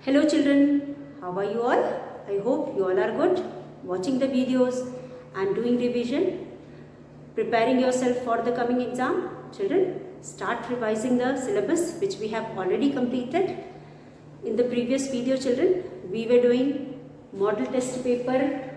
Hello children, how are you all? I hope you all are good, watching the videos and doing revision, preparing yourself for the coming exam. Children, start revising the syllabus which we have already completed. In the previous video children, we were doing model test paper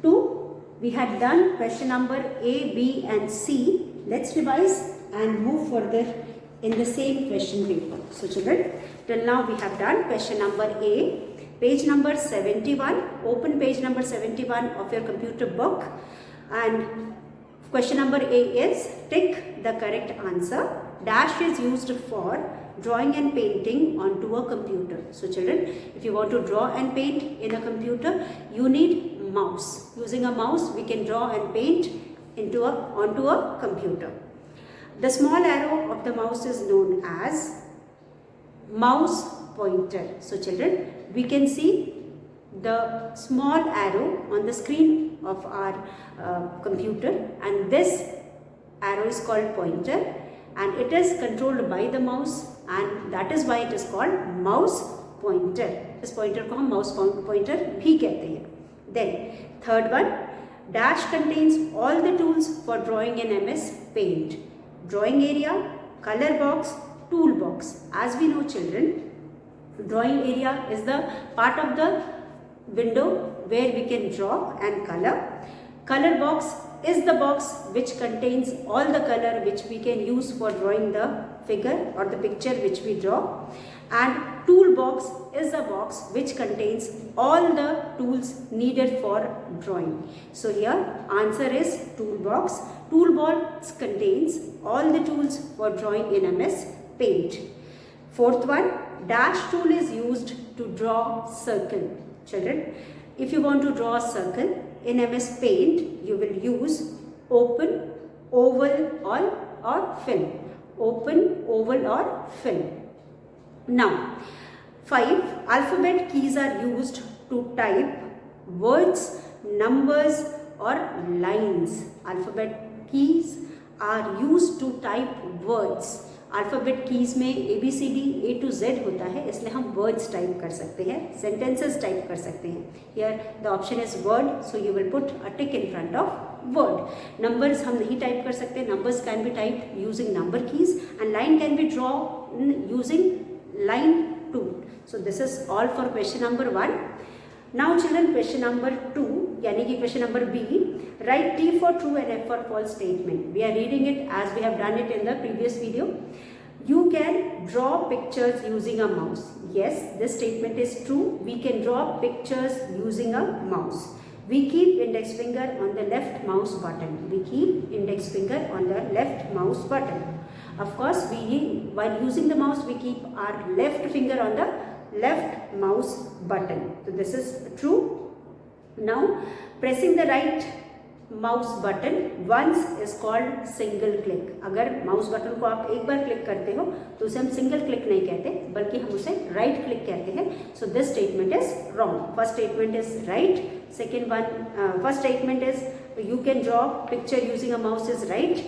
2. We had done question number A, B and C. Let's revise and move further in the same question paper. So children, till now we have done question number A, page number 71. Open page number 71 of your computer book, and question number A is tick the correct answer. Dash is used for drawing and painting onto a computer. So children, if you want to draw and paint in a computer, you need mouse. Using a mouse, we can draw and paint onto a computer. The small arrow of the mouse is known as mouse pointer. So children, we can see the small arrow on the screen of our computer, and this arrow is called pointer, and it is controlled by the mouse, and that is why it is called mouse pointer. इस pointer को हम mouse pointer भी कहते हैं. Then third one, dash contains all the tools for drawing in MS Paint. Drawing area, color box, tool box. As we know children, drawing area is the part of the window where we can draw and color. Color box is the box which contains all the color which we can use for drawing the figure or the picture which we draw. And tool box is a box which contains all the tools needed for drawing. So here answer is tool box. Tool box contains all the tools for drawing in MS Paint. Fourth one, dash tool is used to draw circle. Children, if you want to draw a circle in MS Paint, you will use open, oval or fill. Open, oval or fill. Now, 5. Alphabet keys are used to type words, numbers or lines. Alphabet keys are used to type words. Alphabet keys में ABCD A to Z होता है, इसलिए हम words type कर सकते हैं, sentences type कर सकते हैं. Here the option is word, so you will put a tick in front of word. Numbers हम नहीं टाइप कर सकते. Numbers can be type using number keys, and line can be draw using line tool. So this is all for question number 1. Now children, question number 2, यानी कि question number B, write T for true and F for false statement. We are reading it as we have done it in the previous video. You can draw pictures using a mouse. Yes, this statement is true. We can draw pictures using a mouse. We keep index finger on the left mouse button. We keep index finger on the left mouse button. Of course, while using the mouse, we keep our left finger on the left mouse button. So this is true. Now pressing the right mouse button once is called single click. अगर mouse button को आप एक बार click करते हो तो उसे हम single click नहीं कहते, बल्कि हम उसे right click कहते हैं. So this statement is wrong. First statement is right. Second one, first statement is you can draw picture using a mouse is right.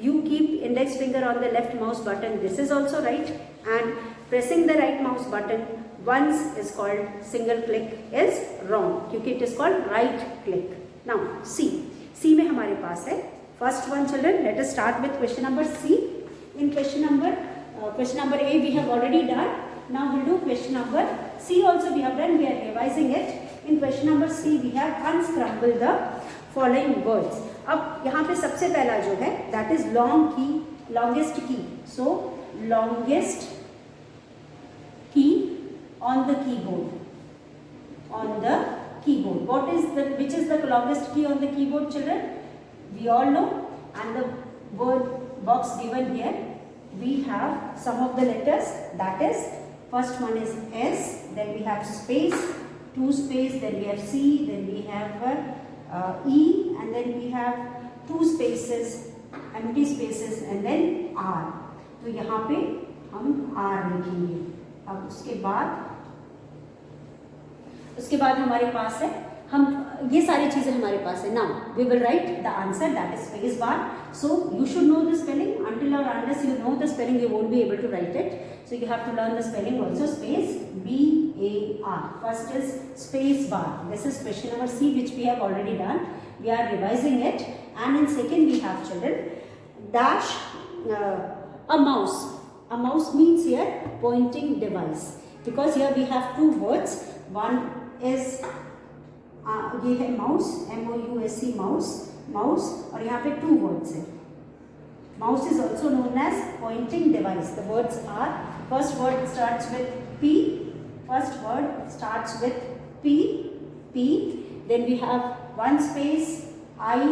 You keep index finger on the left mouse button. This is also right. And pressing the right mouse button once is called single click is wrong, क्योंकि it is called right click. Now C में हमारे पास है first one children. Let us start with question number C. In question number A we have already done. Now we'll do question number C also we have done. We are revising it. In question number C we have unscramble the following words. अब यहाँ पे सबसे पहला जो है that is longest key. So longest key on the keyboard. Which is the longest key on the keyboard children? We all know, and the word box given here we have some of the letters. That is, first one is S, then we have space, 2 space, then we have C, then we have E, and then we have 2 spaces, empty spaces, and then R. तो यहाँ पे हम R लिखेंगे. अब उसके बाद हमारे पास है, हम ये सारी चीजें हमारे पास है. Now we will write the answer, that is space bar. So you should know the spelling. Until और unless you know the spelling, you won't be able to write it. So you have to learn the spelling also. Space B R. First is space bar. This is question number C, which we have already done. We are revising it. And in second we have, children, dash a mouse. A mouse means here pointing device, because here we have two words. One is ये है mouse, M-O-U-S-E, mouse, और यहाँ पे two words है. Mouse is also known as pointing device. The words are, first word starts with P. First word starts with P. Then we have one space I,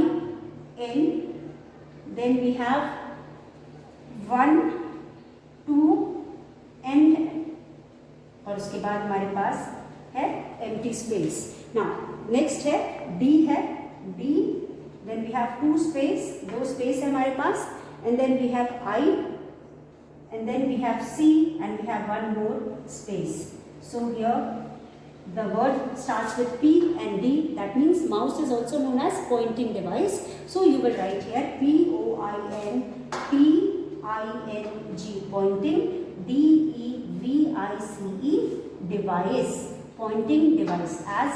N. Then we have 1, 2, N है, और उसके बाद हमारे पास है empty space. Now next है D है, D. Then we have 2 space, 2 space है हमारे पास. And then we have I, and then we have C, and we have one more space. So here the word starts with P and D. That means mouse is also known as pointing device. So you will write here P-O-I-N-T-I-N-G, pointing, D-E-V-I-C-E, device, pointing device. As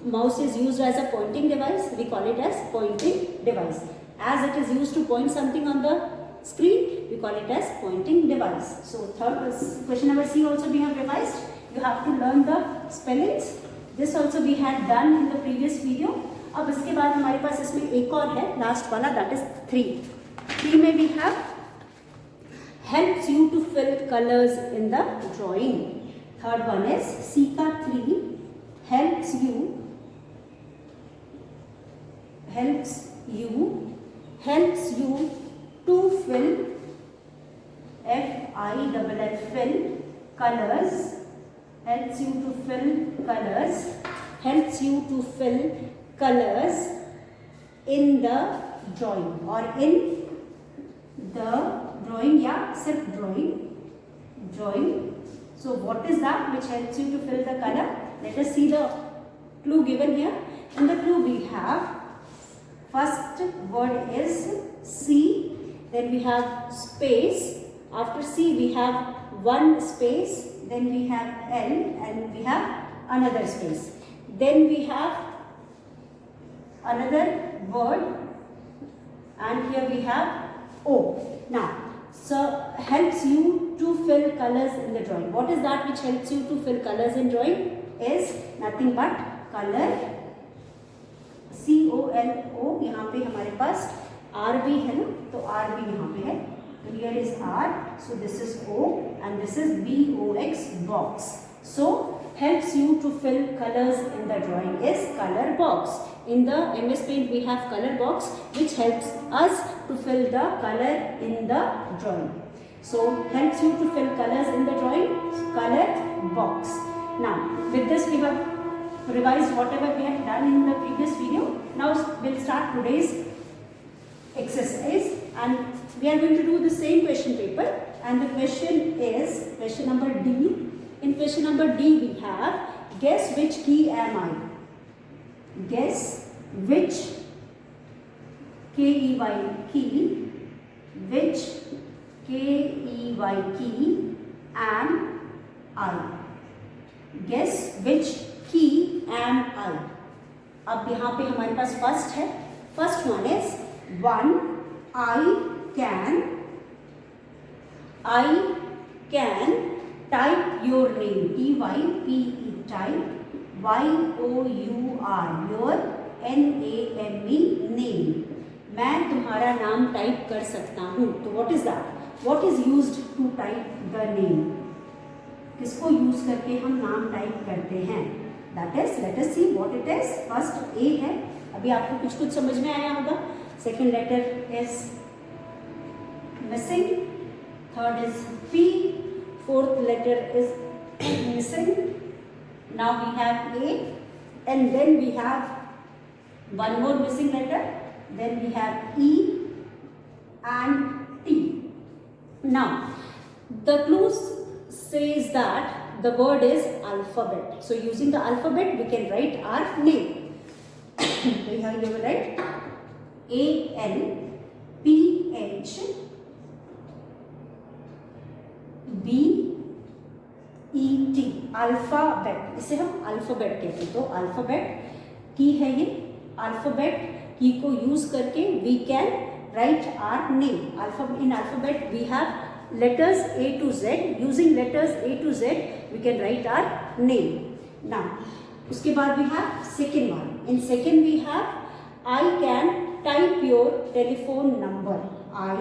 mouse is used as a pointing device, we call it as pointing device. As it is used to point something on the screen, we call it as pointing device. So third question number C also we have revised. You have to learn the spellings. This also we had done in the previous video. अब इसके बाद हमारे पास इसमें एक और है, last वाला, that is 3. 3 में we have helps you to fill colors in the drawing. Third one is C का 3 helps you to fill, F-I-L-L, fill colors, helps you to fill colors in the drawing, or in the drawing, या सिर्फ drawing. So what is that which helps you to fill the color? Let us see the clue given here. In the clue we have, first word is C, then we have space. After C we have one space, then we have L, and we have another space. Then we have another word, and here we have O. Now, so helps you to fill colors in the drawing. What is that which helps you to fill colors in drawing? Is nothing but color. C-O-L-O, यहाँ पे हमारे पास R भी है ना, तो R भी यहाँ पे है. Here is R, so this is O, and this is B-O-X, box. So helps you to fill colors in the drawing is color box. In the MS Paint we have color box, which helps us to fill the color in the drawing. So helps you to fill colors in the drawing, color box. Now with this we have revised whatever we had done in the previous video. Now we'll start today's exercise, and we are going to do the same question paper, and the question is question number D. In question number D we have, guess which key am I? Guess which K-E-Y key, which K-E-Y key am I? Guess which key am I? अब यहाँ पे हमारे पास first है. First one is 1, I can type your name, T-Y-P-E, type, Y-O-U-R, your, N-A-M-E, name. मैं तुम्हारा नाम type कर सकता हूँ. तो what is that? What is used to type the name? किसको यूज करके हम नाम टाइप करते हैं? That is, let us see what it is. First A है. अभी आपको कुछ समझ में आया होगा. Second letter is missing. Third is P. Fourth letter is missing. Now we have A, and then we have one more missing letter. Then we have E and T. Now the clues says that the word is alphabet. So using the alphabet we can write our name. So here you will write A-L-P-H-B-E-T. ET, alphabet, इसे हम alphabet कहते हैं। तो alphabet की है ये, alphabet की को यूज करके we can write our name. In alphabet we have letters A to Z. Using letters A to Z we can write our name. Now उसके बाद we have second one. In second we have I can type your telephone number. I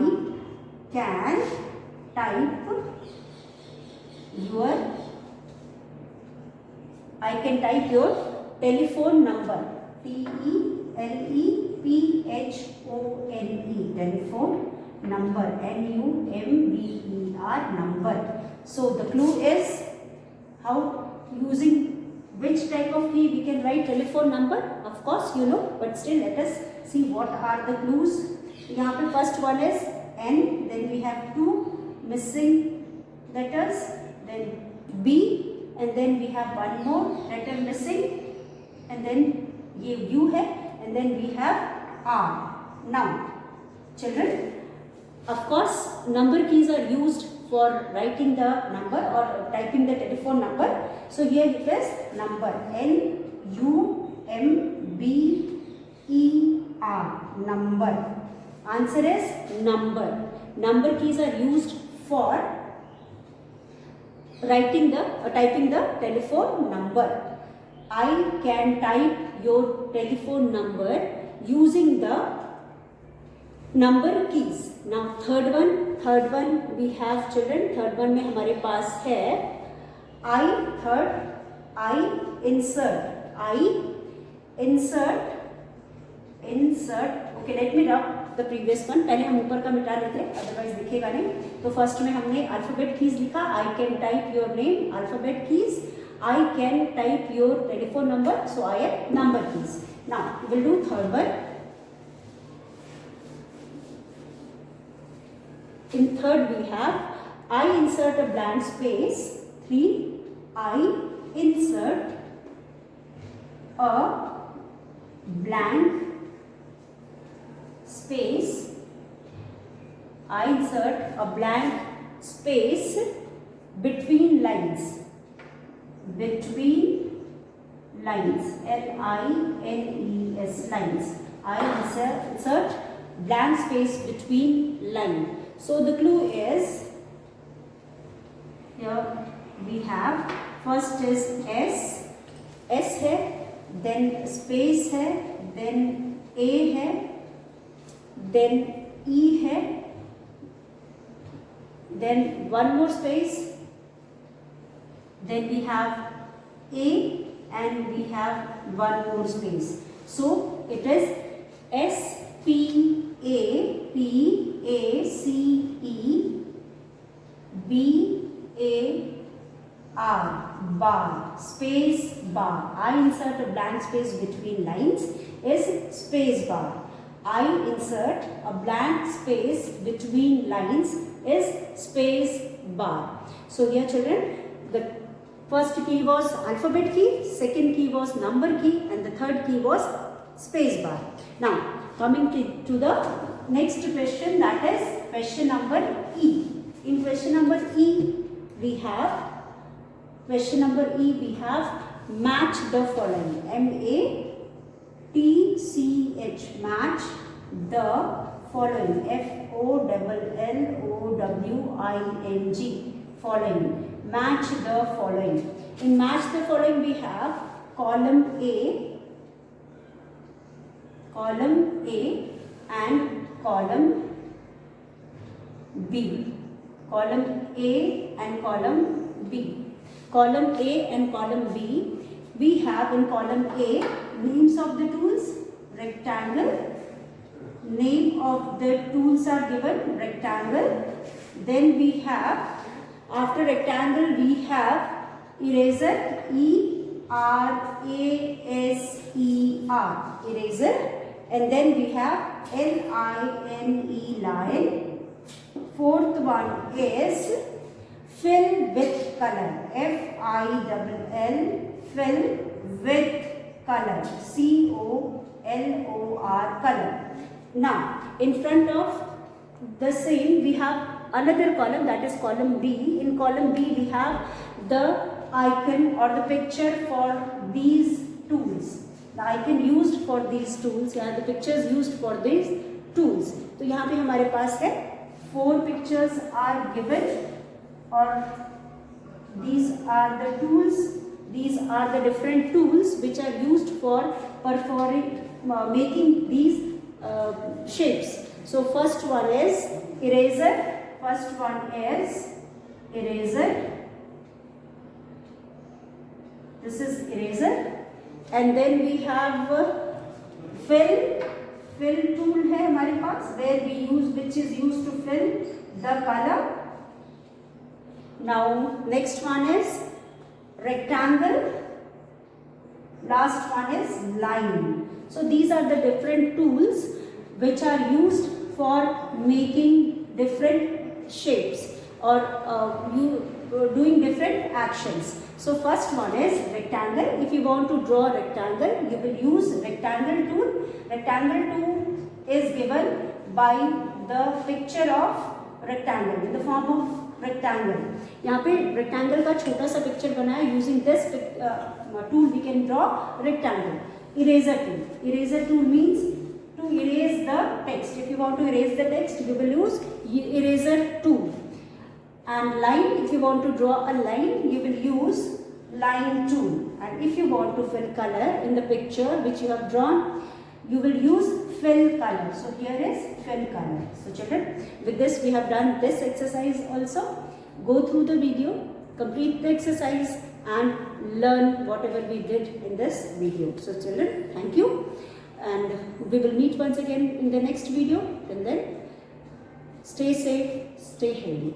can type your telephone number. TELEPHONE, telephone number, NUMBER, number. So the clue is how, using which type of key we can write telephone number. Of course you know, but still let us see what are the clues. यहाँ पे first one is N, then we have two missing letters, then B, and then we have one more letter missing, and then ये U है, and then we have R. Now children, of course number keys are used for writing the number or typing the telephone number. So here it is number, NUMBER, number. Answer is number. Number keys are used for typing the telephone number. I can type your telephone number using the number keys. Now third one we have children. Third one में हमारे पास है I insert. Okay, let me rub the previous one. पहले हम ऊपर का मिटा लेते हैं, otherwise दिखेगा नहीं. तो first में हमने alphabet keys लिखा. I can type your name, alphabet keys. I can type your telephone number, so I am number keys. Now we will do third one. In third we have I insert a blank space. 3, I insert a blank space. I insert a blank space between lines. LINES, lines. I insert blank space between line. So the clue is, here we have first is S है, then space है, then A है, then E है, then one more space, then we have A, and we have one more space. So it is SPAPACEBAR, bar, space bar. I insert a blank space between lines is space bar. I insert a blank space between lines is space bar. So here children, the first key was alphabet key, second key was number key, and the third key was space bar. Now coming to the next question, that is question number E. In question number E we have match the following. MATCH, match the following. FOLLOWING, following. Match the following. In match the following we have column A and column B. Column A and column B. Column A and column B, we have in column A names of the tools, rectangle. Name of the tools are given, rectangle. Then we have, after rectangle we have eraser, ERASER, eraser, and then we have LINE, line. Fourth one is fill with color, FILL, fill with color, COLOR, color. Now in front of the same we have another column, that is column B. In column B we have the icon or the picture for these tools. The icon used for these tools, या the pictures used for these tools. तो यहाँ पे हमारे पास है 4 pictures are given, or these are the tools. These are the different tools which are used for making these shapes. So first one is eraser. First one is eraser. This is eraser. And then we have fill. Fill tool है हमारे पास, where we use, which is used to fill the color. Now next one is rectangle. Last one is line. So these are the different tools which are used for making different shapes or doing different actions. So first one is rectangle. If you want to draw a rectangle, you will use rectangle tool. Rectangle tool is given by the picture of rectangle in the form of rectangle. यहाँ पे rectangle का छोटा सा picture बना है. Using this tool we can draw rectangle. Eraser tool. Eraser tool means to erase the text. If you want to erase the text, you will use eraser tool. And line, if you want to draw a line, you will use line tool. And if you want to fill color in the picture which you have drawn, you will use fill color. So here is fill color. So children, with this we have done this exercise also. Go through the video, complete the exercise and learn whatever we did in this video. So children, thank you. And we will meet once again in the next video. Till then, stay safe, stay healthy.